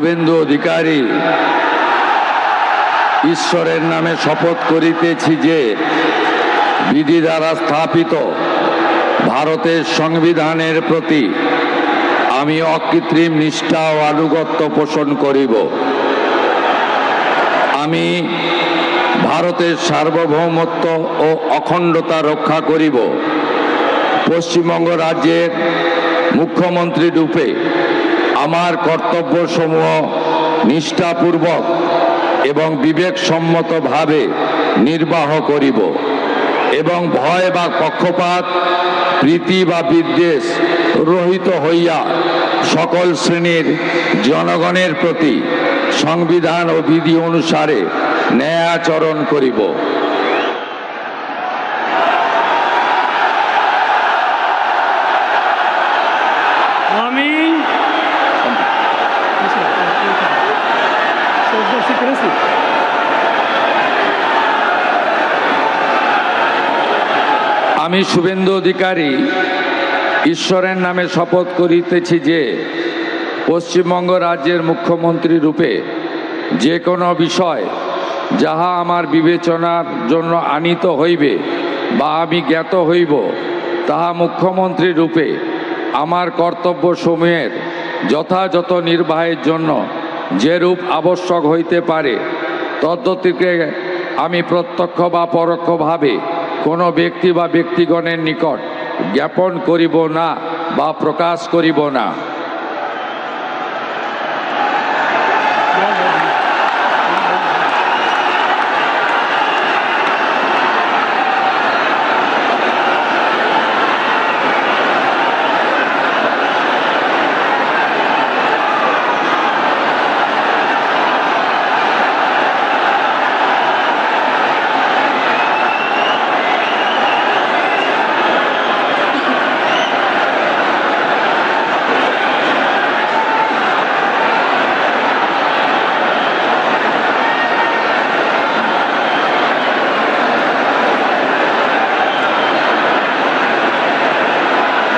শুভেন্দু অধিকারী ঈশ্বরের নামে শপথ করিতেছি যে বিধি দ্বারা স্থাপিত ভারতের সংবিধানের প্রতি আমি অকৃত্রিম নিষ্ঠা ও আনুগত্য পোষণ করিব। আমি ভারতের সার্বভৌমত্ব ও অখণ্ডতা রক্ষা করিব। পশ্চিমবঙ্গ রাজ্যের মুখ্যমন্ত্রী রূপে আমার কর্তব্যসমূহ নিষ্ঠাপূর্বক এবং বিবেকসম্মতভাবে নির্বাহ করিব এবং ভয় বা পক্ষপাত, প্রীতি বা বিদ্বেষ রহিত হইয়া সকল শ্রেণীর জনগণের প্রতি সংবিধান ও বিধি অনুসারে ন্যায়াচরণ করিব। আমি শুভেন্দু অধিকারী ঈশ্বরের নামে শপথ করিতেছি যে পশ্চিমবঙ্গ রাজ্যের মুখ্যমন্ত্রী রূপে যে কোনো বিষয় যাহা আমার বিবেচনার জন্য আনীত হইবে বা আমি জ্ঞাত হইব, তাহা মুখ্যমন্ত্রী রূপে আমার কর্তব্যসমূহের যথাযথ নির্বাহের জন্য যেরূপ আবশ্যক হইতে পারে তদ্গতিকে আমি প্রত্যক্ষ বা পরোক্ষভাবে কোনো ব্যক্তি বা ব্যক্তিগণের নিকট জ্ঞাপন করিব না বা প্রকাশ করিব না।